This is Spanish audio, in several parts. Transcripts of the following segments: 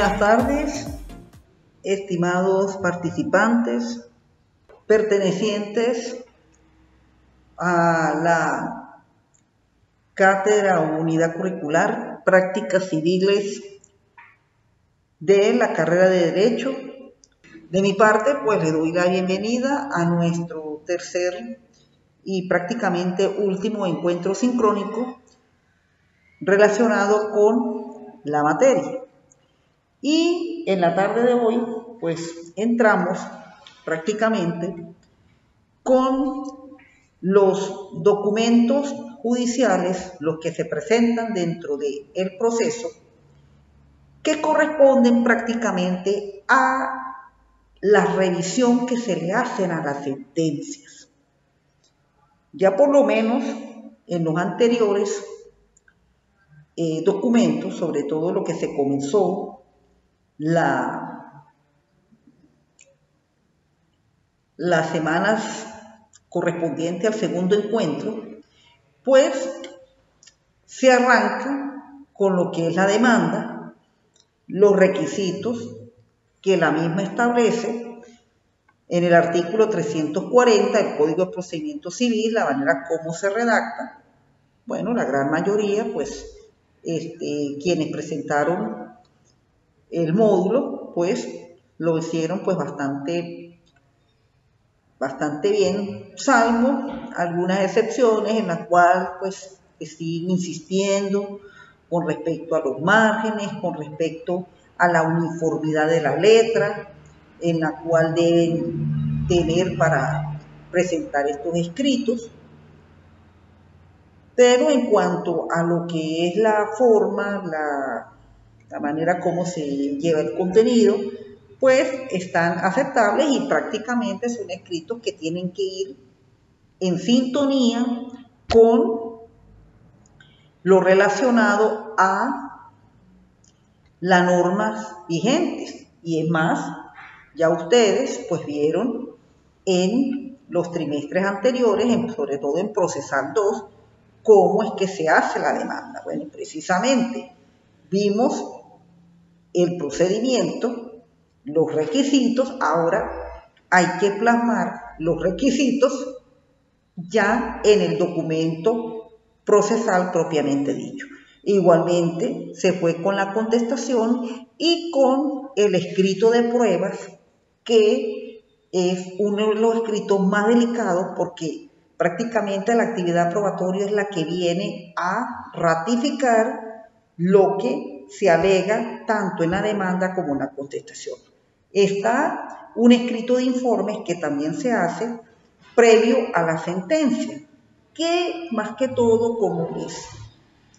Buenas tardes, estimados participantes pertenecientes a la Cátedra o Unidad Curricular Prácticas Civiles de la carrera de Derecho. De mi parte, pues le doy la bienvenida a nuestro tercer y prácticamente último encuentro sincrónico relacionado con la materia. Y en la tarde de hoy, pues entramos prácticamente con los documentos judiciales, los que se presentan dentro del proceso, que corresponden prácticamente a la revisión que se le hacen a las sentencias. Ya por lo menos en los anteriores documentos, sobre todo lo que se comenzó las semanas correspondientes al segundo encuentro, pues se arranca con lo que es la demanda, los requisitos que la misma establece en el artículo 340 del Código de Procedimiento Civil, la manera como se redacta. Bueno, la gran mayoría, pues, quienes presentaron el módulo, pues, lo hicieron pues bastante bien, salvo algunas excepciones en las cuales pues siguen insistiendo con respecto a los márgenes, con respecto a la uniformidad de la letra, en la cual deben tener para presentar estos escritos. Pero en cuanto a lo que es la forma, la manera como se lleva el contenido, pues están aceptables y prácticamente son escritos que tienen que ir en sintonía con lo relacionado a las normas vigentes. Y es más, ya ustedes pues vieron en los trimestres anteriores, sobre todo en Procesal 2, cómo es que se hace la demanda. Bueno, precisamente vimos el procedimiento, los requisitos. Ahora hay que plasmar los requisitos ya en el documento procesal propiamente dicho. Igualmente se fue con la contestación y con el escrito de pruebas, que es uno de los escritos más delicados porque prácticamente la actividad probatoria es la que viene a ratificar lo que se alega tanto en la demanda como en la contestación. Está un escrito de informes que también se hace previo a la sentencia, que más que todo, como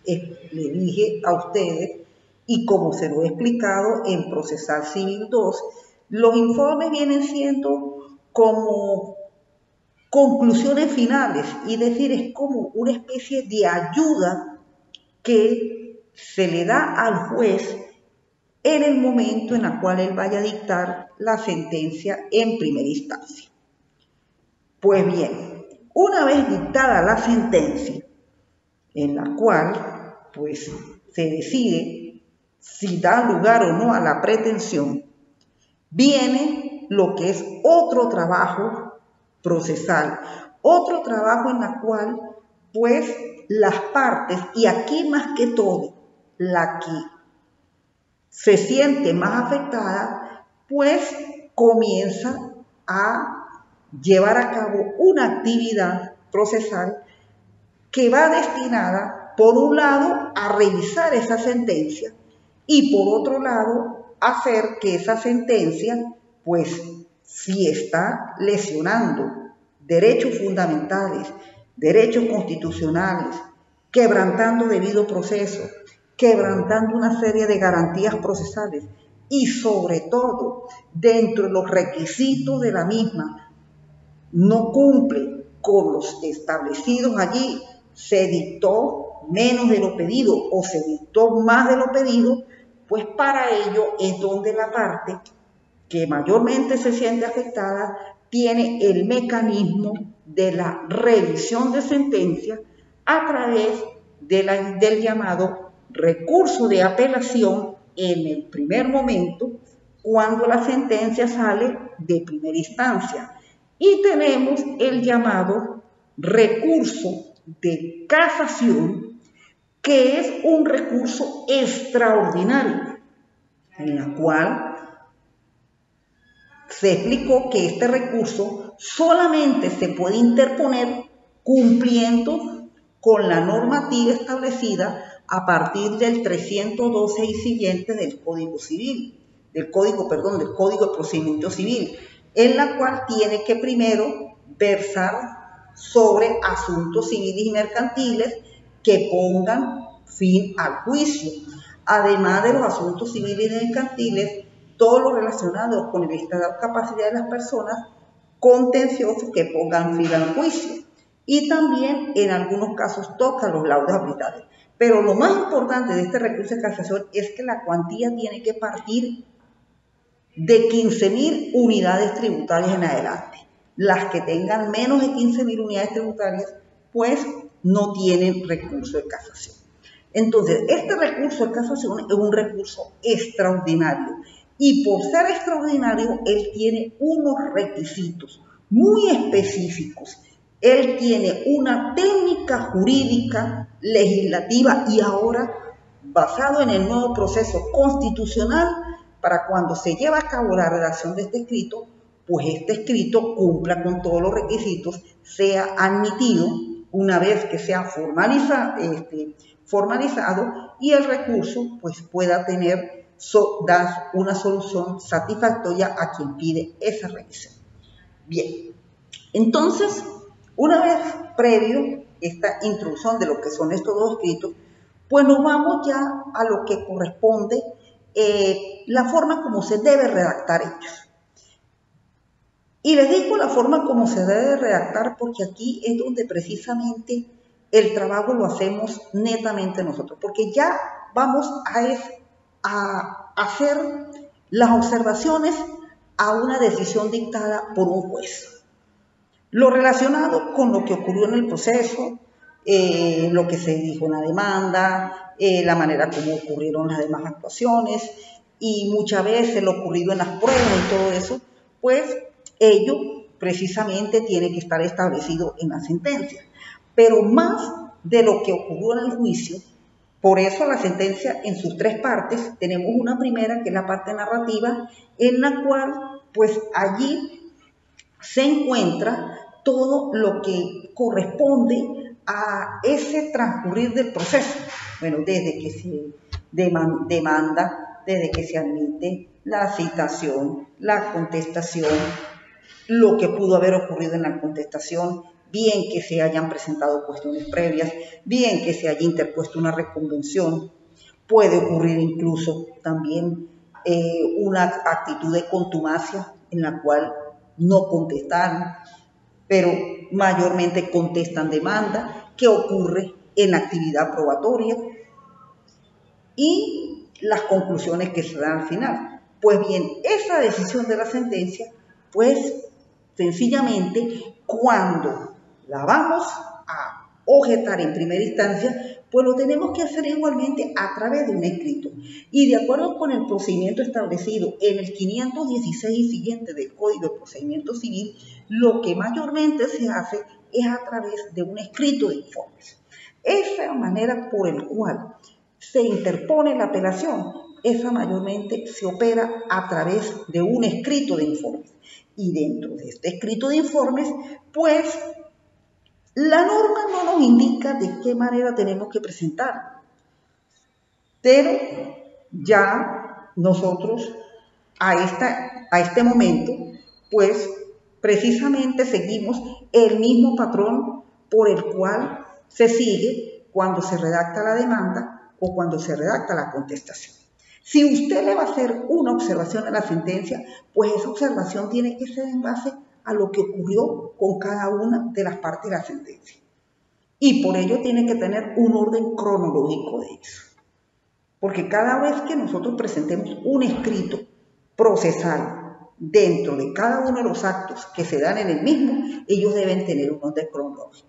le dije a ustedes y como se lo he explicado en Procesal Civil 2, los informes vienen siendo como conclusiones finales, y decir, es como una especie de ayuda que se le da al juez en el momento en el cual él vaya a dictar la sentencia en primera instancia. Pues bien, una vez dictada la sentencia, en la cual pues se decide si da lugar o no a la pretensión, viene lo que es otro trabajo procesal, otro trabajo en la cual pues las partes, y aquí más que todo la que se siente más afectada, pues comienza a llevar a cabo una actividad procesal que va destinada, por un lado, a revisar esa sentencia y por otro lado, hacer que esa sentencia, pues, si está lesionando derechos fundamentales, derechos constitucionales, quebrantando debido proceso, quebrantando una serie de garantías procesales y sobre todo, dentro de los requisitos de la misma, no cumple con los establecidos allí, se dictó menos de lo pedido o se dictó más de lo pedido, pues para ello es donde la parte que mayormente se siente afectada tiene el mecanismo de la revisión de sentencia a través del llamado recurso de apelación en el primer momento cuando la sentencia sale de primera instancia. Y tenemos el llamado recurso de casación, que es un recurso extraordinario, en la cual se explicó que este recurso solamente se puede interponer cumpliendo con la normativa establecida a partir del 312 y siguiente del Código Civil, del Código de Procedimiento Civil, en la cual tiene que primero versar sobre asuntos civiles y mercantiles que pongan fin al juicio. Además de los asuntos civiles y mercantiles, todo lo relacionado con el estado de capacidad de las personas, contenciosos que pongan fin al juicio. Y también en algunos casos toca los laudos arbitrales. Pero lo más importante de este recurso de casación es que la cuantía tiene que partir de 15.000 unidades tributarias en adelante. Las que tengan menos de 15.000 unidades tributarias, pues no tienen recurso de casación. Entonces, este recurso de casación es un recurso extraordinario. Y por ser extraordinario, él tiene unos requisitos muy específicos. Él tiene una técnica jurídica, legislativa y ahora, basado en el nuevo proceso constitucional, para cuando se lleva a cabo la redacción de este escrito, pues este escrito cumpla con todos los requisitos, sea admitido una vez que sea formalizado y el recurso pues pueda tener dar una solución satisfactoria a quien pide esa revisión. Bien, entonces, una vez previo esta introducción de lo que son estos dos escritos, pues nos vamos ya a lo que corresponde la forma como se debe redactar ellos. Y les digo la forma como se debe redactar porque aquí es donde precisamente el trabajo lo hacemos netamente nosotros, porque ya vamos a hacer las observaciones a una decisión dictada por un juez. Lo relacionado con lo que ocurrió en el proceso, lo que se dijo en la demanda, la manera como ocurrieron las demás actuaciones y muchas veces lo ocurrido en las pruebas y todo eso, pues ello precisamente tiene que estar establecido en la sentencia. Pero más de lo que ocurrió en el juicio, por eso la sentencia en sus tres partes, tenemos una primera que es la parte narrativa, en la cual pues allí se encuentra todo lo que corresponde a ese transcurrir del proceso. Bueno, desde que se demanda, desde que se admite la citación, la contestación, lo que pudo haber ocurrido en la contestación, bien que se hayan presentado cuestiones previas, bien que se haya interpuesto una reconvención, puede ocurrir incluso también una actitud de contumacia en la cual no contestaron, pero mayormente contestan demanda, que ocurre en la actividad probatoria y las conclusiones que se dan al final. Pues bien, esa decisión de la sentencia, pues sencillamente cuando la vamos a objetar en primera instancia, pues lo tenemos que hacer igualmente a través de un escrito. Y de acuerdo con el procedimiento establecido en el 516 y siguiente del Código de Procedimiento Civil, lo que mayormente se hace es a través de un escrito de informes. Esa manera por el cual se interpone la apelación, esa mayormente se opera a través de un escrito de informes. Y dentro de este escrito de informes, pues la norma no nos indica de qué manera tenemos que presentar, pero ya nosotros a este momento, pues precisamente seguimos el mismo patrón por el cual se sigue cuando se redacta la demanda o cuando se redacta la contestación. Si usted le va a hacer una observación a la sentencia, pues esa observación tiene que ser en base a lo que ocurrió con cada una de las partes de la sentencia. Y por ello tiene que tener un orden cronológico de eso. Porque cada vez que nosotros presentemos un escrito procesal dentro de cada uno de los actos que se dan en el mismo, ellos deben tener un orden cronológico.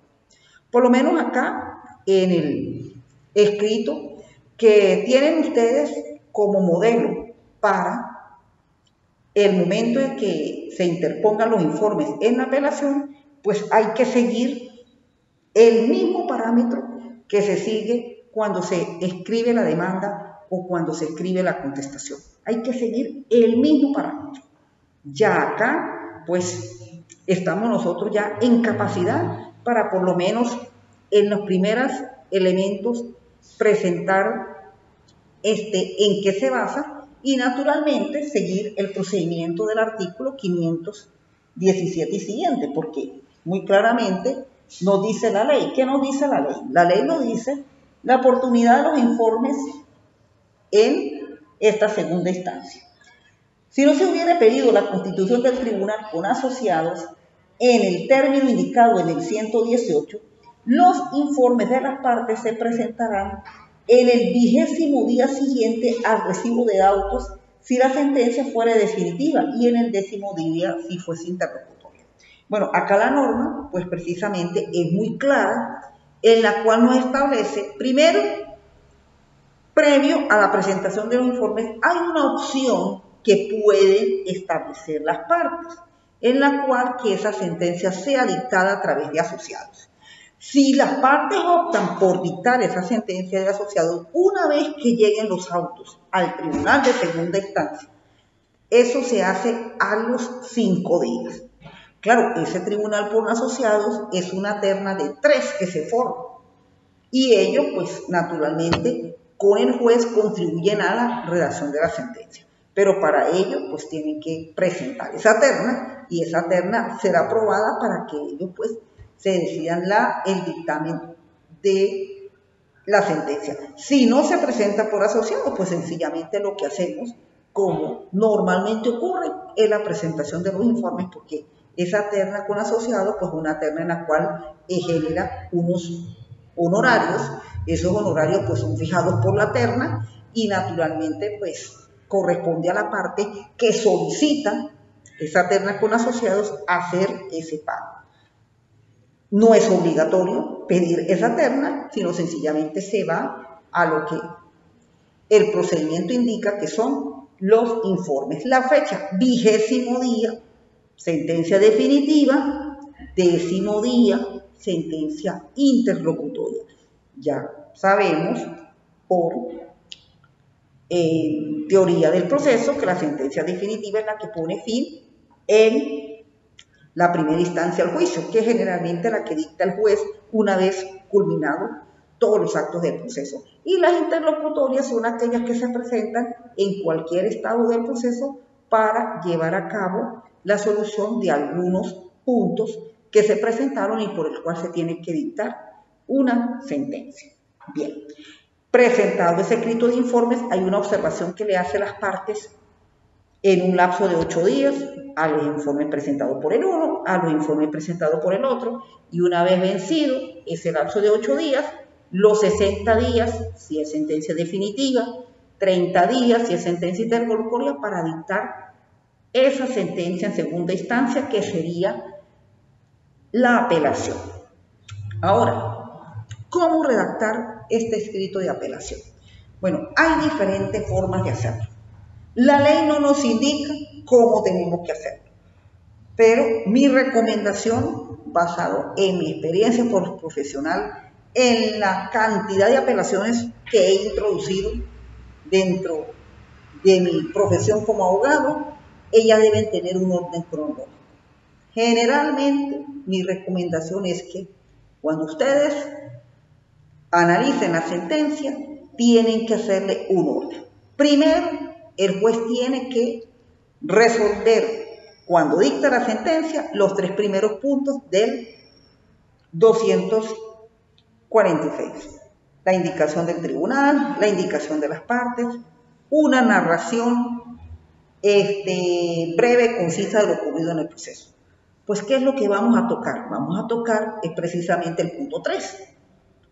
Por lo menos acá, en el escrito que tienen ustedes como modelo para el momento en que se interpongan los informes en la apelación, pues hay que seguir el mismo parámetro que se sigue cuando se escribe la demanda o cuando se escribe la contestación. Hay que seguir el mismo parámetro. Ya acá, pues, estamos nosotros ya en capacidad para por lo menos en los primeros elementos presentar en qué se basa y naturalmente seguir el procedimiento del artículo 517 y siguiente, porque muy claramente nos dice la ley. ¿Qué nos dice la ley? La ley nos dice la oportunidad de los informes en esta segunda instancia. Si no se hubiera pedido la constitución del tribunal con asociados en el término indicado en el 118, los informes de las partes se presentarán en el 20º día siguiente al recibo de autos si la sentencia fuera definitiva y en el 10º día si fuese interlocutoria. Bueno, acá la norma, pues precisamente es muy clara, en la cual nos establece, primero, previo a la presentación de los informes, hay una opción que pueden establecer las partes, en la cual que esa sentencia sea dictada a través de asociados. Si las partes optan por dictar esa sentencia de asociados, una vez que lleguen los autos al tribunal de segunda instancia, eso se hace a los 5 días. Claro, ese tribunal por asociados es una terna de 3 que se forma. Y ellos, pues, naturalmente, con el juez contribuyen a la redacción de la sentencia. Pero para ello, pues, tienen que presentar esa terna y esa terna será aprobada para que ellos, pues, se decidan el dictamen de la sentencia. Si no se presenta por asociado, pues sencillamente lo que hacemos, como normalmente ocurre, es la presentación de los informes, porque esa terna con asociado, pues una terna en la cual genera unos honorarios. Esos honorarios pues son fijados por la terna y naturalmente pues corresponde a la parte que solicita esa terna con asociados hacer ese pago. No es obligatorio pedir esa terna, sino sencillamente se va a lo que el procedimiento indica, que son los informes. La fecha, 20º día, sentencia definitiva, 10º día, sentencia interlocutoria. Ya sabemos por teoría del proceso que la sentencia definitiva es la que pone fin en la primera instancia al juicio, que es generalmente la que dicta el juez una vez culminado todos los actos del proceso. Y las interlocutorias son aquellas que se presentan en cualquier estado del proceso para llevar a cabo la solución de algunos puntos que se presentaron y por el cual se tiene que dictar una sentencia. Bien, presentado ese escrito de informes, hay una observación que le hace las partes en un lapso de 8 días a los informes presentados por el uno, a los informes presentados por el otro, y una vez vencido ese lapso de 8 días, los 60 días, si es sentencia definitiva, 30 días, si es sentencia interlocutoria, para dictar esa sentencia en segunda instancia, que sería la apelación. Ahora, ¿cómo redactar este escrito de apelación? Bueno, hay diferentes formas de hacerlo. La ley no nos indica cómo tenemos que hacerlo, pero mi recomendación, basado en mi experiencia profesional, en la cantidad de apelaciones que he introducido dentro de mi profesión como abogado, ellas deben tener un orden cronológico. Generalmente, mi recomendación es que cuando ustedes analicen la sentencia, tienen que hacerle un orden. Primero, el juez tiene que resolver, cuando dicta la sentencia, los 3 primeros puntos del 246. La indicación del tribunal, la indicación de las partes, una narración breve, concisa de lo ocurrido en el proceso. Pues, ¿qué es lo que vamos a tocar? Vamos a tocar precisamente el punto 3,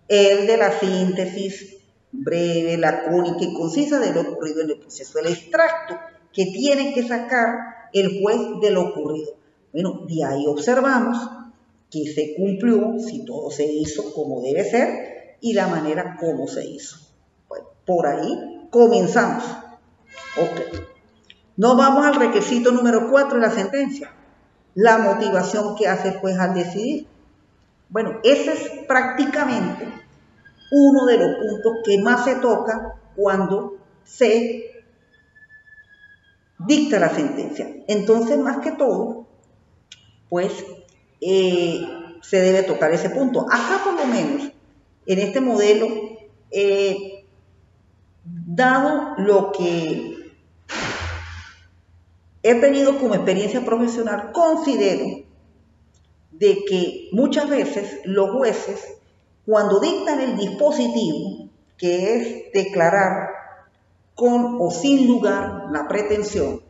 el de la síntesis breve, lacónica y concisa de lo ocurrido en el proceso, el extracto que tiene que sacar el juez de lo ocurrido. Bueno, de ahí observamos que se cumplió, si todo se hizo como debe ser y la manera como se hizo. Bueno, por ahí comenzamos. Ok. Nos vamos al requisito número 4 de la sentencia. La motivación que hace el juez al decidir. Bueno, ese es prácticamente uno de los puntos que más se toca cuando se dicta la sentencia. Entonces, más que todo, pues se debe tocar ese punto. Acá por lo menos, en este modelo, dado lo que he tenido como experiencia profesional, considero de que muchas veces los jueces, cuando dictan el dispositivo, que es declarar con o sin lugar la pretensión,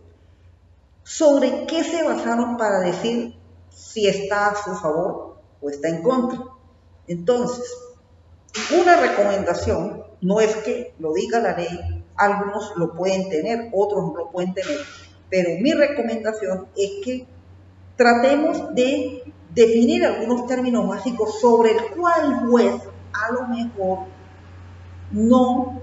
¿sobre qué se basaron para decir si está a su favor o está en contra? Entonces, una recomendación no es que lo diga la ley, algunos lo pueden tener, otros no lo pueden tener, pero mi recomendación es que tratemos de definir algunos términos básicos sobre el cual el juez a lo mejor no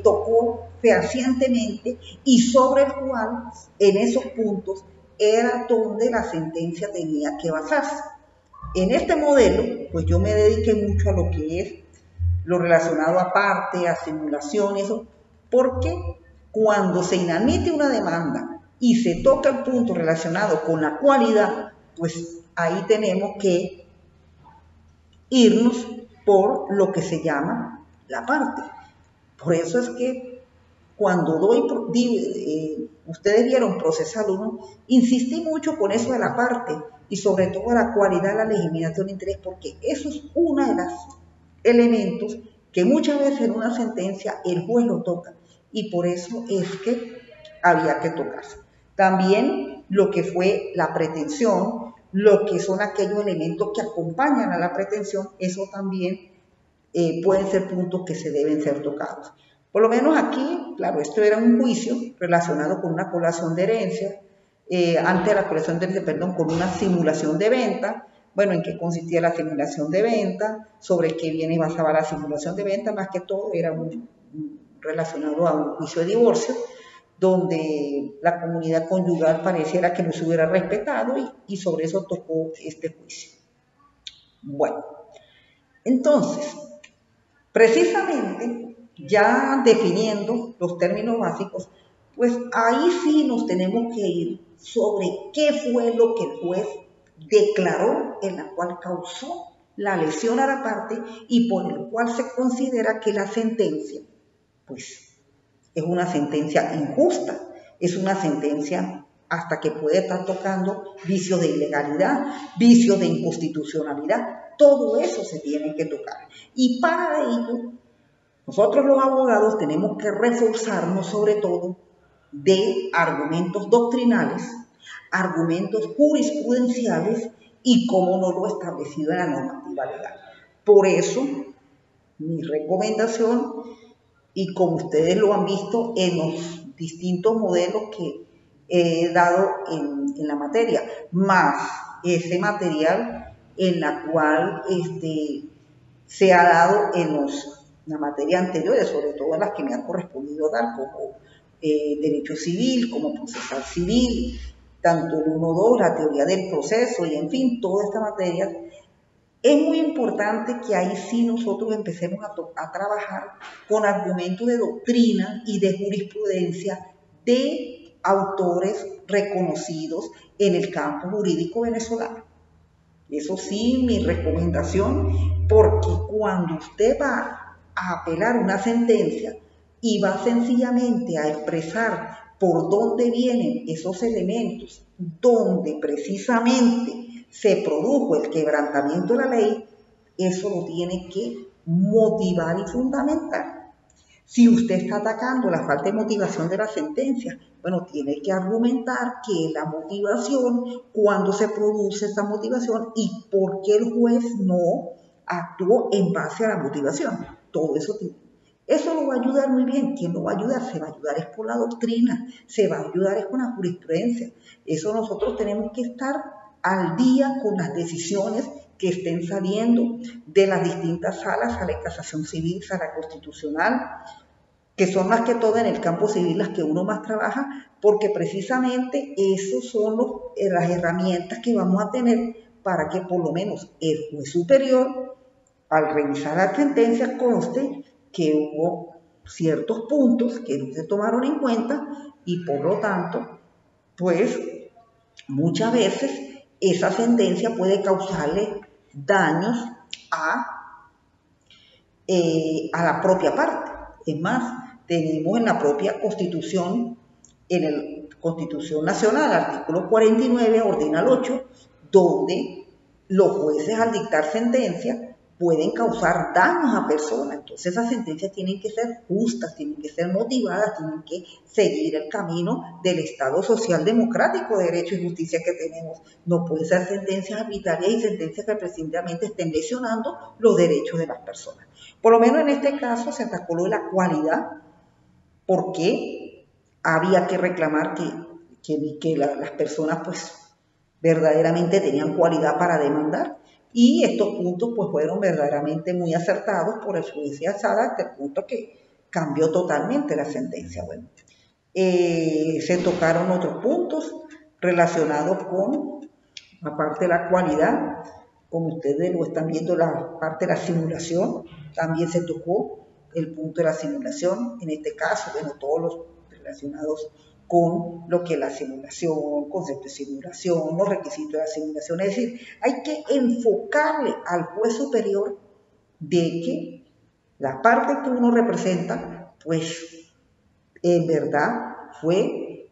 tocó fehacientemente y sobre el cual en esos puntos era donde la sentencia tenía que basarse. En este modelo, pues yo me dediqué mucho a lo que es lo relacionado a parte, a simulación, eso, porque cuando se inadmite una demanda y se toca el punto relacionado con la cualidad, pues ahí tenemos que irnos por lo que se llama la parte. Por eso es que cuando ustedes vieron procesal 1, insistí mucho con eso de la parte y sobre todo la cualidad de la legitimación de interés, porque eso es uno de los elementos que muchas veces en una sentencia el juez lo toca y por eso es que había que tocarse. También lo que fue la pretensión, lo que son aquellos elementos que acompañan a la pretensión, eso también pueden ser puntos que se deben ser tocados. Por lo menos aquí, claro, esto era un juicio relacionado con una colación de herencia, ante la colación de herencia, perdón, con una simulación de venta. Bueno, ¿en qué consistía la simulación de venta? ¿Sobre qué bienes basaba la simulación de venta? Más que todo era relacionado a un juicio de divorcio, donde la comunidad conyugal pareciera que no se hubiera respetado y sobre eso tocó este juicio. Bueno, entonces, precisamente, ya definiendo los términos básicos, pues ahí sí nos tenemos que ir sobre qué fue lo que el juez declaró en la cual causó la lesión a la parte y por el cual se considera que la sentencia, pues, es una sentencia injusta, es una sentencia hasta que puede estar tocando vicios de ilegalidad, vicios de inconstitucionalidad, todo eso se tiene que tocar. Y para ello, nosotros los abogados tenemos que reforzarnos sobre todo de argumentos doctrinales, argumentos jurisprudenciales y cómo no lo establecido en la normativa legal. Por eso, mi recomendación, y como ustedes lo han visto en los distintos modelos que he dado en la materia, más ese material en la cual se ha dado en la materia anteriores, sobre todo en las que me han correspondido dar, como derecho civil, como procesal civil, tanto el 1-2, la teoría del proceso y en fin, toda esta materia. Es muy importante que ahí sí nosotros empecemos a trabajar con argumentos de doctrina y de jurisprudencia de autores reconocidos en el campo jurídico venezolano. Eso sí, mi recomendación, porque cuando usted va a apelar una sentencia y va sencillamente a expresar por dónde vienen esos elementos, donde precisamente se produjo el quebrantamiento de la ley, eso lo tiene que motivar y fundamentar. Si usted está atacando la falta de motivación de la sentencia, bueno, tiene que argumentar que la motivación, cuándo se produce esa motivación y por qué el juez no actuó en base a la motivación. Todo eso lo va a ayudar muy bien. ¿Quién lo va a ayudar? Se va a ayudar es por la doctrina, se va a ayudar es con la jurisprudencia. Eso nosotros tenemos que estar al día con las decisiones que estén saliendo de las distintas salas, sala de casación civil, sala constitucional, que son más que todo en el campo civil las que uno más trabaja, porque precisamente esos son las herramientas que vamos a tener para que por lo menos el juez superior, al revisar la sentencia, conste que hubo ciertos puntos que no se tomaron en cuenta y por lo tanto, pues muchas veces esa sentencia puede causarle daños a la propia parte. Es más, tenemos en la propia Constitución, en la Constitución Nacional, artículo 49, ordinal 8, donde los jueces al dictar sentencia pueden causar daños a personas. Entonces esas sentencias tienen que ser justas, tienen que ser motivadas, tienen que seguir el camino del Estado social democrático de derecho y justicia que tenemos. No pueden ser sentencias arbitrarias y sentencias que precisamente estén lesionando los derechos de las personas. Por lo menos en este caso se atacó lo de la cualidad, porque había que reclamar que las personas pues verdaderamente tenían cualidad para demandar, y estos puntos pues fueron verdaderamente muy acertados por el juez de Alzada, hasta el punto que cambió totalmente la sentencia. Bueno, se tocaron otros puntos relacionados con, aparte de la cualidad, como ustedes lo están viendo, la parte de la simulación, también se tocó el punto de la simulación, en este caso, bueno, todos los relacionados con lo que es la simulación, concepto de simulación, los requisitos de la simulación. Es decir, hay que enfocarle al juez superior de que la parte que uno representa, pues en verdad fue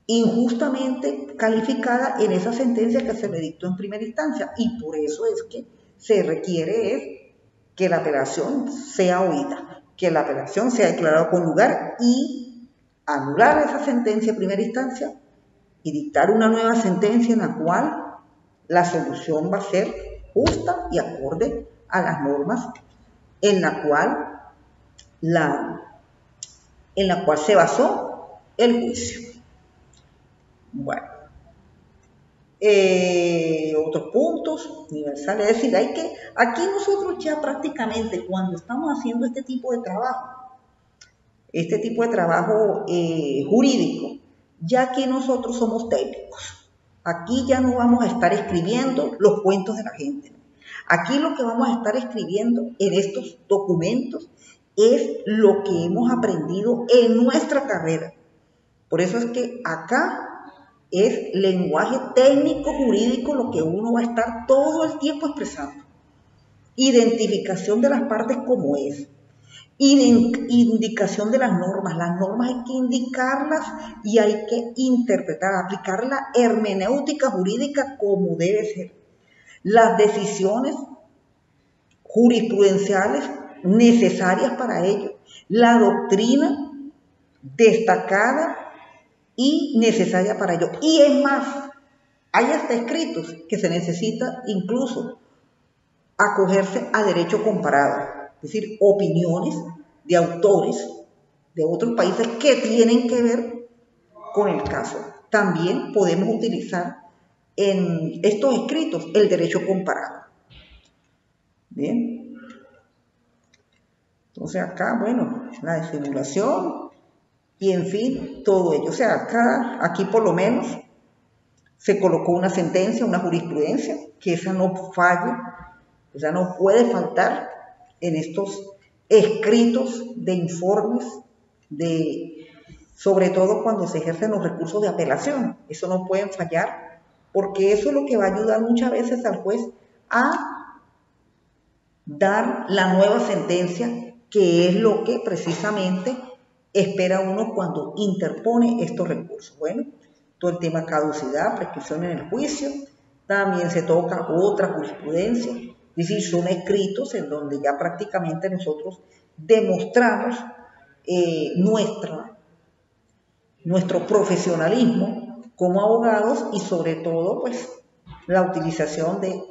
injustamente calificada en esa sentencia que se le dictó en primera instancia, y por eso es que se requiere que la apelación sea oída, que la apelación sea declarada con lugar y anular esa sentencia en primera instancia y dictar una nueva sentencia en la cual la solución va a ser justa y acorde a las normas en la cual se basó el juicio. Bueno, otros puntos universales, es decir, aquí nosotros ya prácticamente cuando estamos haciendo este tipo de trabajo jurídico, ya que nosotros somos técnicos, aquí ya no vamos a estar escribiendo los cuentos de la gente, ¿no? Aquí lo que vamos a estar escribiendo en estos documentos es lo que hemos aprendido en nuestra carrera. Por eso es que acá es lenguaje técnico jurídico lo que uno va a estar todo el tiempo expresando. Identificación de las partes como es. Indicación de las normas hay que indicarlas y hay que interpretar, aplicar la hermenéutica jurídica como debe ser. Las decisiones jurisprudenciales necesarias para ello, la doctrina destacada y necesaria para ello. Y es más, hay hasta escritos que se necesita incluso acogerse a derecho comparado, es decir, opiniones de autores de otros países que tienen que ver con el caso. También podemos utilizar en estos escritos el derecho comparado. Bien. Entonces acá, bueno, la simulación y en fin, todo ello. O sea, aquí por lo menos se colocó una sentencia, una jurisprudencia, que esa no falle, o sea, no puede faltar en estos escritos de informes, sobre todo cuando se ejercen los recursos de apelación. Eso no pueden fallar, porque eso es lo que va a ayudar muchas veces al juez a dar la nueva sentencia, que es lo que precisamente espera uno cuando interpone estos recursos. Bueno, todo el tema caducidad, prescripción en el juicio, también se toca otra jurisprudencia, es decir, son escritos en donde ya prácticamente nosotros demostramos nuestro profesionalismo como abogados y sobre todo pues la utilización del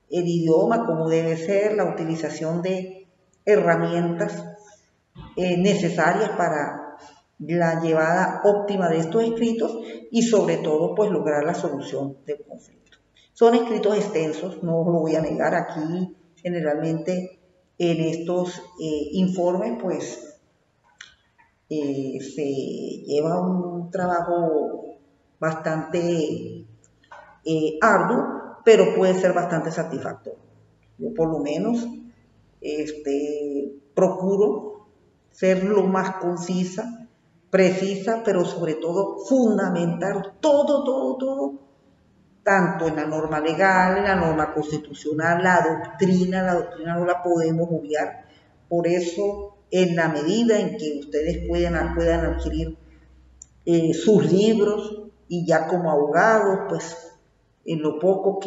idioma como debe ser, la utilización de herramientas necesarias para la llevada óptima de estos escritos y sobre todo pues lograr la solución del conflicto. Son escritos extensos, no lo voy a negar. Aquí generalmente en estos informes pues se lleva un trabajo bastante arduo, pero puede ser bastante satisfactorio. Yo por lo menos procuro ser lo más concisa, precisa, pero sobre todo fundamentar todo, tanto en la norma legal, en la norma constitucional, la doctrina no la podemos obviar. Por eso, en la medida en que ustedes puedan adquirir sus libros y ya como abogados, pues en lo poco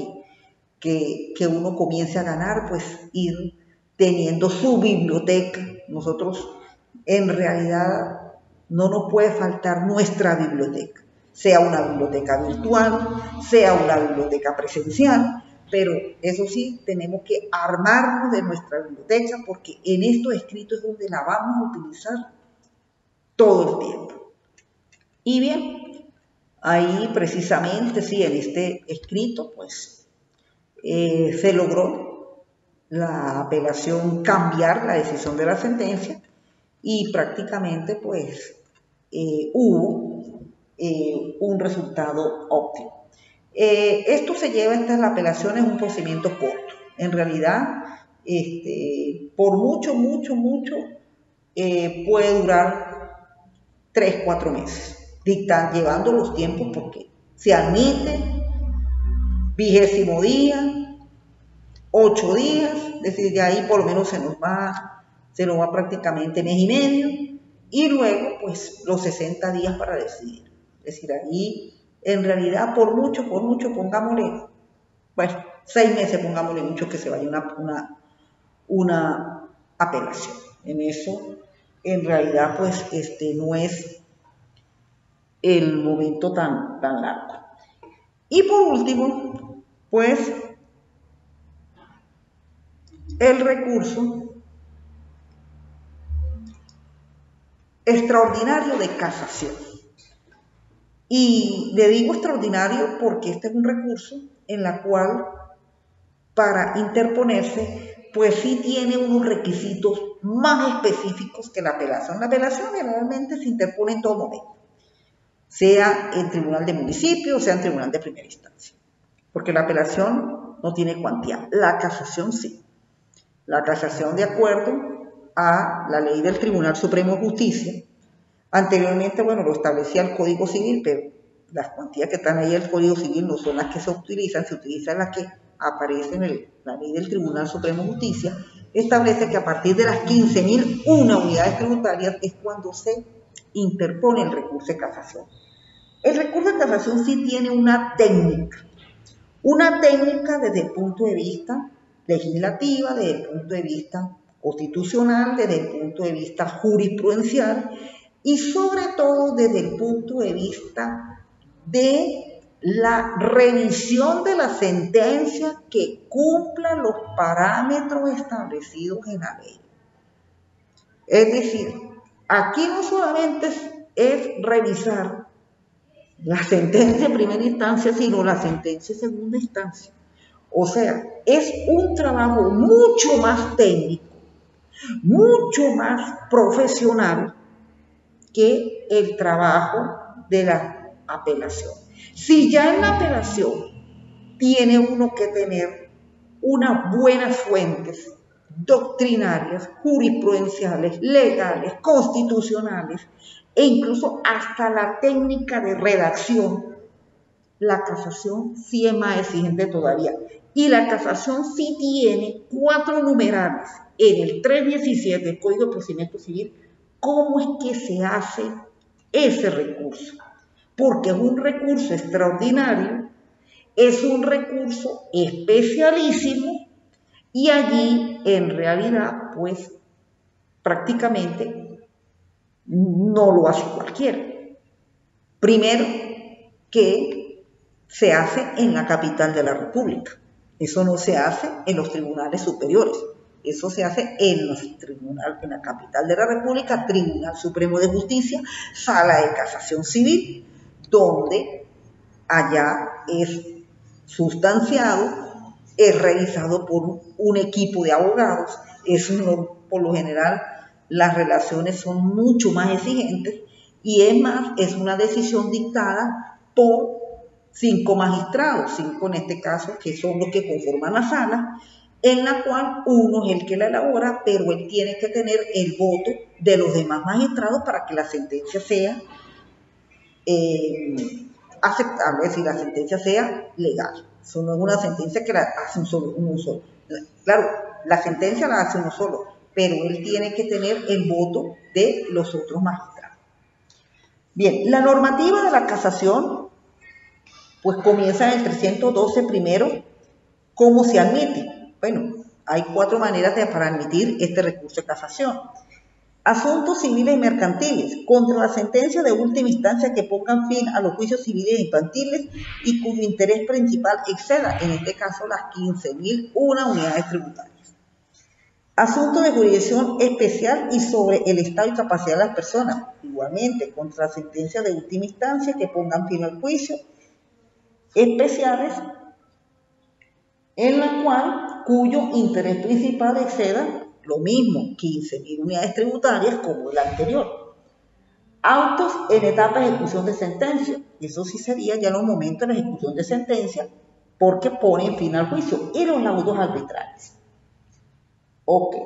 que uno comience a ganar, pues ir teniendo su biblioteca. Nosotros en realidad no nos puede faltar nuestra biblioteca, sea una biblioteca virtual, sea una biblioteca presencial, pero eso sí, tenemos que armarnos de nuestra biblioteca porque en estos escritos es donde la vamos a utilizar todo el tiempo. Y bien, ahí precisamente, sí, en este escrito, pues se logró la apelación cambiar la decisión de la sentencia y prácticamente pues hubo un resultado óptimo. Esto se lleva, la apelación es un procedimiento corto. En realidad, por mucho, puede durar 3-4 meses, llevando los tiempos porque se admite 20º día, 8 días, es decir, de ahí por lo menos se nos va prácticamente mes y medio, y luego pues los 60 días para decidir. Es decir, ahí en realidad por mucho, pongámosle, bueno, 6 meses, pongámosle mucho que se vaya una apelación. En eso, en realidad, pues no es el momento tan largo. Y por último, pues el recurso extraordinario de casación. Y le digo extraordinario porque este es un recurso en la cual para interponerse pues sí tiene unos requisitos más específicos que la apelación. La apelación generalmente se interpone en todo momento, sea en tribunal de municipio, sea en tribunal de primera instancia, porque la apelación no tiene cuantía, la casación sí. La casación, de acuerdo a la ley del Tribunal Supremo de Justicia, anteriormente, bueno, lo establecía el Código Civil, pero las cuantías que están ahí en el Código Civil no son las que se utilizan las que aparecen en la ley del Tribunal Supremo de Justicia. Establece que a partir de las 15.001 unidades tributarias es cuando se interpone el recurso de casación. El recurso de casación sí tiene una técnica desde el punto de vista legislativa, desde el punto de vista constitucional, desde el punto de vista jurisprudencial y sobre todo desde el punto de vista de la revisión de la sentencia que cumpla los parámetros establecidos en la ley. Es decir, aquí no solamente es revisar la sentencia de primera instancia, sino la sentencia de segunda instancia. O sea, es un trabajo mucho más técnico, mucho más profesional que el trabajo de la apelación. Si ya en la apelación tiene uno que tener unas buenas fuentes doctrinarias, jurisprudenciales, legales, constitucionales e incluso hasta la técnica de redacción, la casación sí es más exigente todavía. Y la casación sí tiene 4 numerales en el 317 del Código de Procedimiento Civil. ¿Cómo es que se hace ese recurso? Porque es un recurso extraordinario, es un recurso especialísimo y allí en realidad pues prácticamente no lo hace cualquiera. Primero que se hace en la capital de la República. Eso no se hace en los tribunales superiores. Eso se hace en la capital de la República, Tribunal Supremo de Justicia, Sala de Casación Civil, donde allá es sustanciado, es revisado por un equipo de abogados, es uno por lo general las relaciones son mucho más exigentes y es más, es una decisión dictada por 5 magistrados, 5 en este caso, que son los que conforman la sala, en la cual uno es el que la elabora, pero él tiene que tener el voto de los demás magistrados para que la sentencia sea aceptable, es decir, la sentencia sea legal. Eso no es una sentencia que la hace uno solo. Claro, la sentencia la hace uno solo, pero él tiene que tener el voto de los otros magistrados. Bien, la normativa de la casación, pues comienza en el 312 primero, ¿cómo se admite? Bueno, hay 4 maneras para admitir este recurso de casación. Asuntos civiles y mercantiles, contra la sentencia de última instancia que pongan fin a los juicios civiles e infantiles y cuyo interés principal exceda, en este caso, las 15.001 unidades tributarias. Asuntos de jurisdicción especial y sobre el estado y capacidad de las personas, igualmente, contra la sentencia de última instancia que pongan fin al juicio, especiales, en la cual cuyo interés principal exceda lo mismo, 15.000 unidades tributarias como el anterior. Autos en etapa de ejecución de sentencia. Eso sí sería ya en los momentos de la ejecución de sentencia porque ponen fin al juicio. Y los laudos arbitrales. Ok.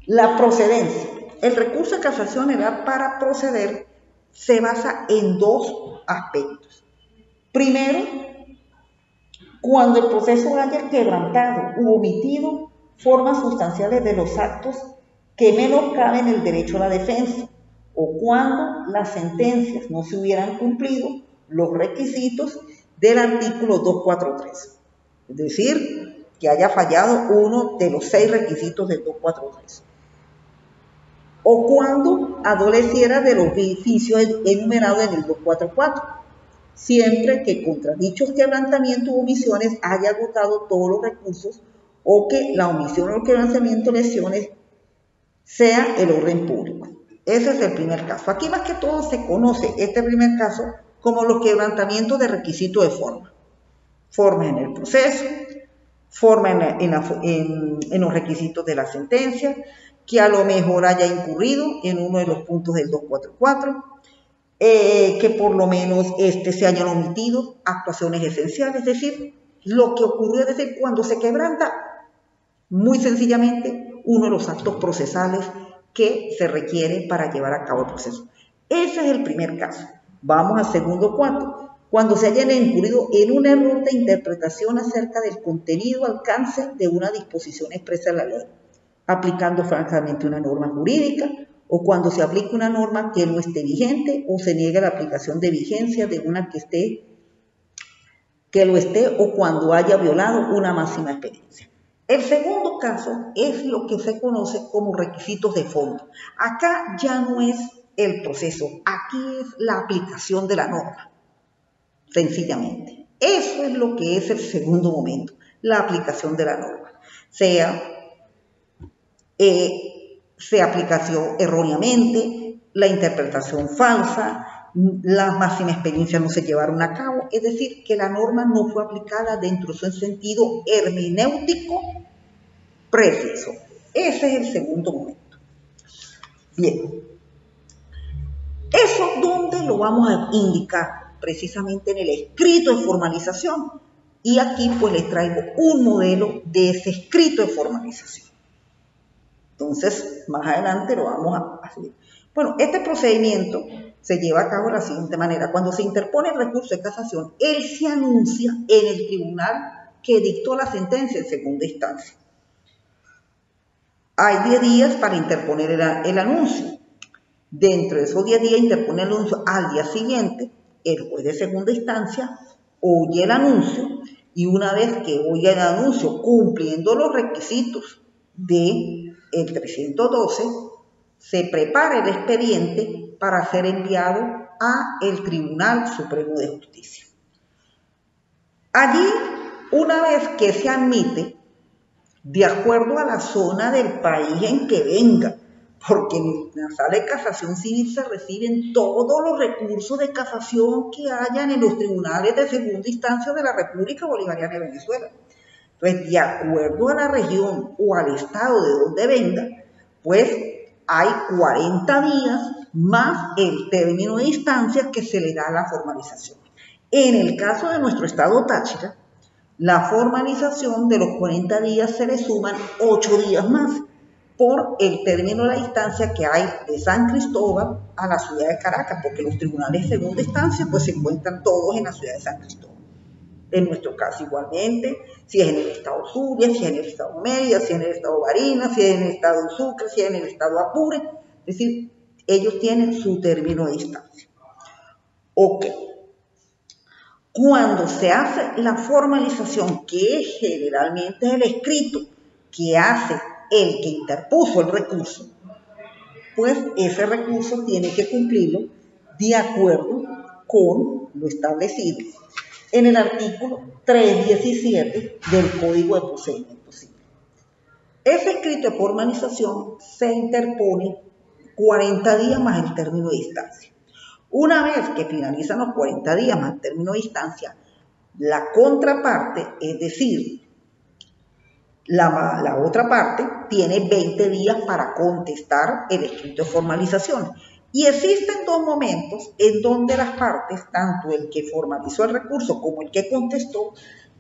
La procedencia. El recurso de casación para proceder se basa en 2 aspectos. Primero, cuando el proceso haya quebrantado u omitido formas sustanciales de los actos que menoscaben el derecho a la defensa, o cuando las sentencias no se hubieran cumplido los requisitos del artículo 243. Es decir, que haya fallado uno de los 6 requisitos del 243. O cuando adoleciera de los beneficios enumerados en el 244. Siempre que contra dichos quebrantamientos u omisiones haya agotado todos los recursos o que la omisión o el quebrantamiento de lesiones sea el orden público. Ese es el primer caso. Aquí más que todo se conoce este primer caso como los quebrantamientos de requisito de forma. Forma en el proceso, forma en los requisitos de la sentencia, que a lo mejor haya incurrido en uno de los puntos del 244, que por lo menos se hayan omitido actuaciones esenciales, es decir, lo que ocurrió, es decir, cuando se quebranta, muy sencillamente, uno de los actos procesales que se requiere para llevar a cabo el proceso. Ese es el primer caso. Vamos al segundo cuarto. Cuando se hayan incurrido en un error de interpretación acerca del contenido o alcance de una disposición expresa de la ley, aplicando francamente una norma jurídica, o cuando se aplica una norma que no esté vigente o se niega la aplicación de vigencia de una que lo esté o cuando haya violado una máxima experiencia. El segundo caso es lo que se conoce como requisitos de fondo. Acá ya no es el proceso, aquí es la aplicación de la norma, sencillamente. Eso es lo que es el segundo momento, la aplicación de la norma. Se aplicación erróneamente, la interpretación falsa, la máxima experiencia no se llevaron a cabo, es decir, que la norma no fue aplicada dentro de su sentido hermenéutico preciso. Ese es el segundo momento. Bien, ¿eso dónde lo vamos a indicar? Precisamente en el escrito de formalización. Y aquí pues les traigo un modelo de ese escrito de formalización. Entonces, más adelante lo vamos a hacer. Bueno, este procedimiento se lleva a cabo de la siguiente manera. Cuando se interpone el recurso de casación, él se anuncia en el tribunal que dictó la sentencia en segunda instancia. Hay 10 días para interponer el anuncio. Dentro de esos 10 días interpone el anuncio. Al día siguiente, el juez de segunda instancia oye el anuncio y una vez que oye el anuncio cumpliendo los requisitos del 312, se prepara el expediente para ser enviado a el Tribunal Supremo de Justicia. Allí, una vez que se admite, de acuerdo a la zona del país en que venga, porque en la sala de casación civil se reciben todos los recursos de casación que hayan en los tribunales de segunda instancia de la República Bolivariana de Venezuela. Entonces, de acuerdo a la región o al estado de donde venga, pues hay 40 días más el término de instancia que se le da a la formalización. En el caso de nuestro estado Táchira, la formalización de los 40 días se le suman 8 días más por el término de la instancia que hay de San Cristóbal a la ciudad de Caracas, porque los tribunales de segunda instancia pues se encuentran todos en la ciudad de San Cristóbal. En nuestro caso igualmente, si es en el estado Zulia, si es en el estado Mérida, si es en el estado Barinas, si es en el estado Sucre, si es en el estado Apure, es decir, ellos tienen su término de instancia. Ok. Cuando se hace la formalización, que generalmente es el escrito que hace el que interpuso el recurso, pues ese recurso tiene que cumplirlo de acuerdo con lo establecido en el artículo 317 del Código de Procedimiento Civil. Ese escrito de formalización se interpone 40 días más el término de instancia. Una vez que finalizan los 40 días más el término de instancia, la contraparte, es decir, la otra parte, tiene 20 días para contestar el escrito de formalización. Y existen dos momentos en donde las partes, tanto el que formalizó el recurso como el que contestó,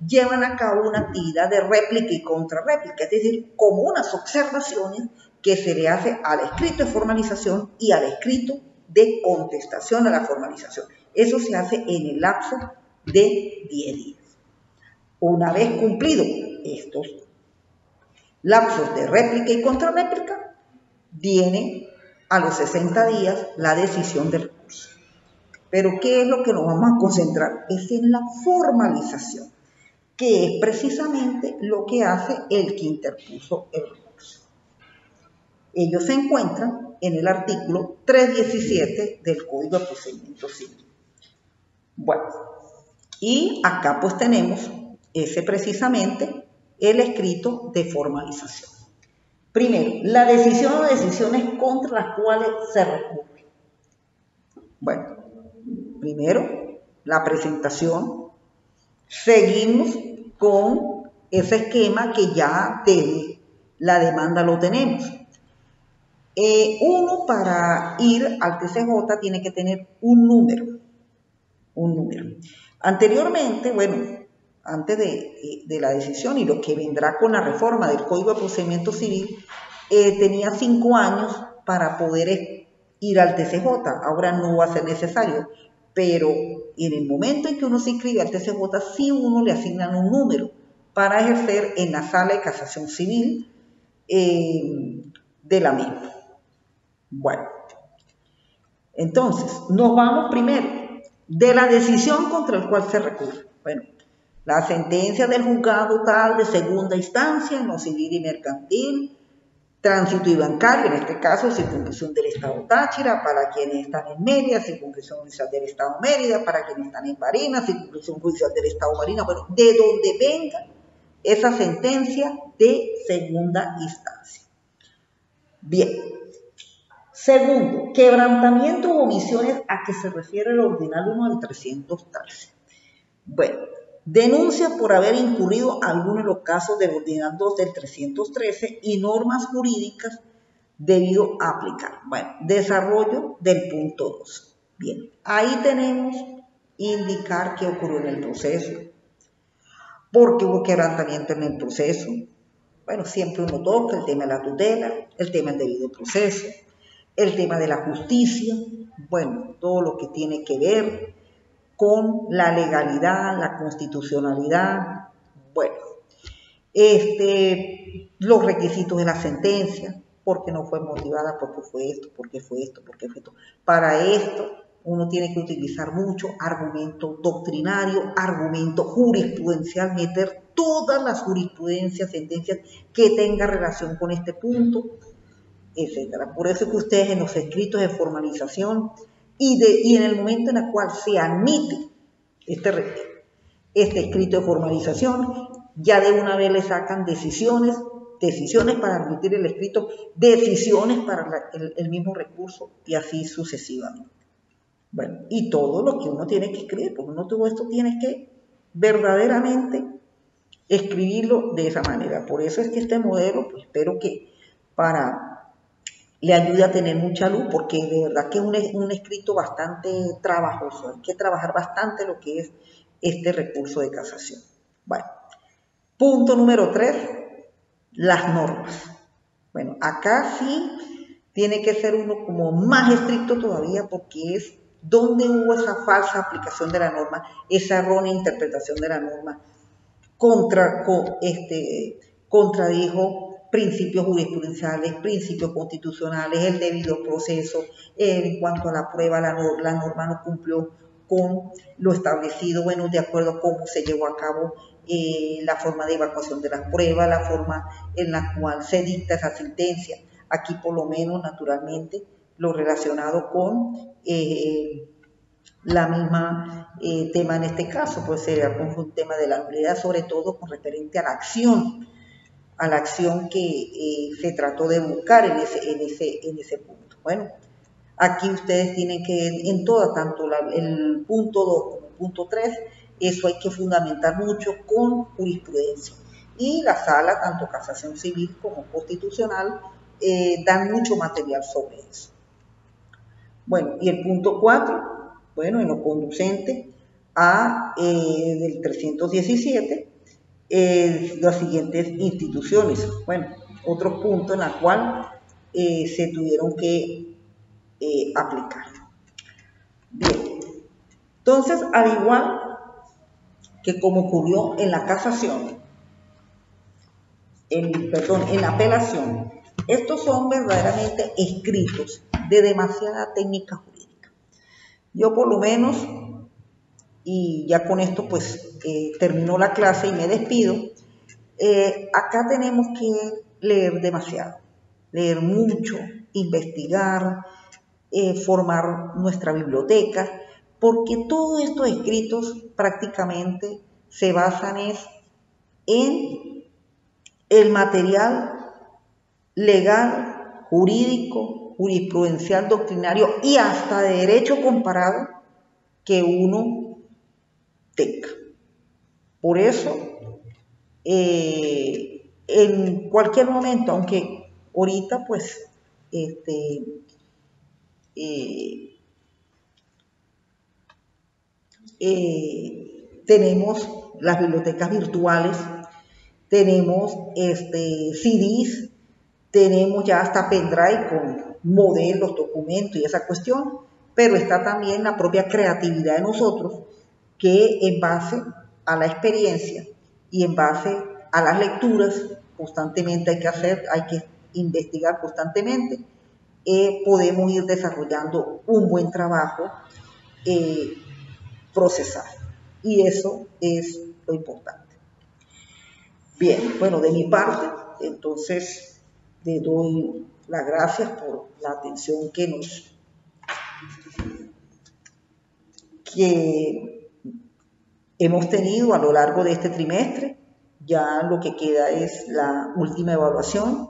llevan a cabo una actividad de réplica y contrarréplica, es decir, como unas observaciones que se le hace al escrito de formalización y al escrito de contestación a la formalización. Eso se hace en el lapso de 10 días. Una vez cumplidos estos lapsos de réplica y contrarréplica, viene a los 60 días la decisión del recurso. Pero ¿qué es lo que nos vamos a concentrar? Es en la formalización, que es precisamente lo que hace el que interpuso el recurso. Ellos se encuentran en el artículo 317 del Código de Procedimiento Civil. Bueno, y acá pues tenemos ese precisamente el escrito de formalización. Primero, la decisión o decisiones contra las cuales se recurre. Bueno, primero, la presentación. Seguimos con ese esquema que ya de la demanda lo tenemos. Uno para ir al TCJ tiene que tener un número. Anteriormente, bueno, antes de la decisión y lo que vendrá con la reforma del Código de Procedimiento Civil, tenía 5 años para poder ir al TCJ. Ahora no va a ser necesario, pero en el momento en que uno se inscribe al TCJ, sí uno le asignan un número para ejercer en la sala de casación civil de la misma. Bueno, entonces, nos vamos primero de la decisión contra la cual se recurre. Bueno, la sentencia del juzgado tal de segunda instancia en lo civil y mercantil, tránsito y bancario, en este caso circunscripción del estado Táchira, para quienes están en Mérida, circunscripción judicial del estado Mérida, para quienes están en Barinas, circunscripción judicial del estado Barinas, bueno, de donde venga esa sentencia de segunda instancia. Bien. Segundo, quebrantamiento o omisiones a que se refiere el ordinal 1 del 313. Bueno, denuncia por haber incurrido alguno de los casos del ordinal 2 del 313 y normas jurídicas debido a aplicar. Bueno, desarrollo del punto 2. Bien, ahí tenemos indicar qué ocurrió en el proceso, por qué hubo quebrantamiento en el proceso. Bueno, siempre uno toca el tema de la tutela, el tema del debido proceso, el tema de la justicia, bueno, todo lo que tiene que ver con la legalidad, la constitucionalidad, bueno, los requisitos de la sentencia, porque no fue motivada, porque fue esto, porque fue esto, porque fue esto. Para esto uno tiene que utilizar mucho argumento doctrinario, argumento jurisprudencial, meter todas las jurisprudencias, sentencias que tengan relación con este punto, etcétera. Por eso es que ustedes en los escritos de formalización y en el momento en el cual se admite este escrito de formalización, ya de una vez le sacan decisiones para admitir el escrito, decisiones para el mismo recurso y así sucesivamente. Bueno, y todo lo que uno tiene que escribir, porque uno todo esto tiene que verdaderamente escribirlo de esa manera. Por eso es que este modelo, pues espero que para le ayude a tener mucha luz, porque de verdad que es un escrito bastante trabajoso, hay que trabajar bastante lo que es este recurso de casación. Bueno, punto número 3, las normas. Bueno, acá sí tiene que ser uno como más estricto todavía, porque es donde hubo esa falsa aplicación de la norma, esa errónea interpretación de la norma, contradijo principios jurisprudenciales, principios constitucionales, el debido proceso. En cuanto a la prueba, la norma no cumplió con lo establecido, bueno, de acuerdo a cómo se llevó a cabo la forma de evacuación de las pruebas, la forma en la cual se dicta esa sentencia. Aquí, por lo menos, naturalmente, lo relacionado con la misma tema en este caso, pues sería un tema de la nulidad, sobre todo con referente a la acción que se trató de buscar en ese punto. Bueno, aquí ustedes tienen que, en toda, tanto el punto 2 como el punto 3, eso hay que fundamentar mucho con jurisprudencia. Y la sala, tanto casación civil como constitucional, dan mucho material sobre eso. Bueno, y el punto 4, bueno, en lo conducente a del 317, las siguientes instituciones. Bueno, otro punto en la cual se tuvieron que aplicar. Bien, entonces, al igual que como ocurrió en la casación, en la apelación, estos son verdaderamente escritos de demasiada técnica jurídica. Yo por lo menos, y ya con esto pues terminó la clase y me despido, acá tenemos que leer demasiado, leer mucho, investigar, formar nuestra biblioteca, porque todos estos escritos prácticamente se basan en el material legal, jurídico, jurisprudencial, doctrinario y hasta de derecho comparado que uno tenga. Por eso, en cualquier momento, aunque ahorita pues tenemos las bibliotecas virtuales, tenemos CDs, tenemos ya hasta pendrive con modelos, documentos y esa cuestión, pero está también la propia creatividad de nosotros, que en base a la experiencia y en base a las lecturas, constantemente hay que investigar constantemente, podemos ir desarrollando un buen trabajo procesal. Y eso es lo importante. Bien, bueno, de mi parte, entonces le doy las gracias por la atención que hemos tenido a lo largo de este trimestre. Ya lo que queda es la última evaluación,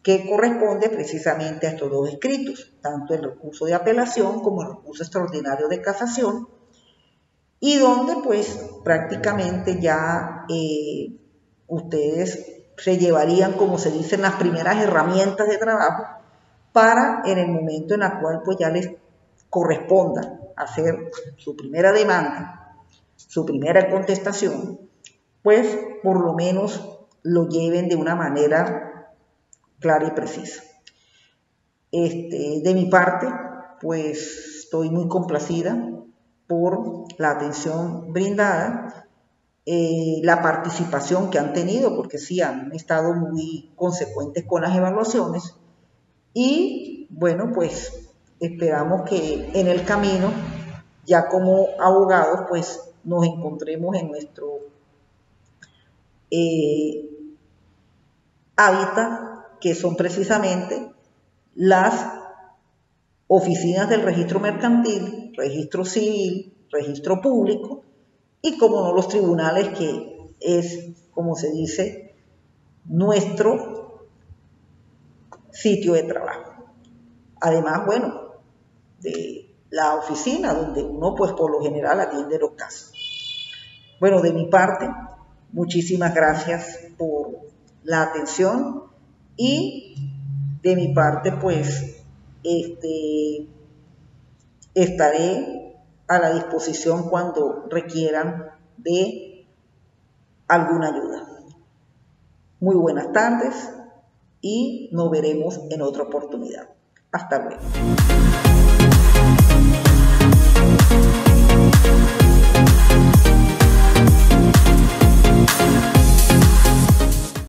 que corresponde precisamente a estos dos escritos, tanto el recurso de apelación como el recurso extraordinario de casación, y donde pues prácticamente ya ustedes se llevarían, como se dice, las primeras herramientas de trabajo para en el momento en el cual pues ya les corresponda hacer su primera demanda, su primera contestación, pues por lo menos lo lleven de una manera clara y precisa. De mi parte, pues estoy muy complacida por la atención brindada, la participación que han tenido, porque sí, han estado muy consecuentes con las evaluaciones, y bueno, pues esperamos que en el camino, ya como abogados, pues nos encontremos en nuestro hábitat, que son precisamente las oficinas del registro mercantil, registro civil, registro público, y como no los tribunales, que es, como se dice, nuestro sitio de trabajo. Además, bueno, de la oficina donde uno pues por lo general atiende los casos. Bueno, de mi parte, muchísimas gracias por la atención y De mi parte, pues, estaré a la disposición cuando requieran de alguna ayuda. Muy buenas tardes y nos veremos en otra oportunidad. Hasta luego.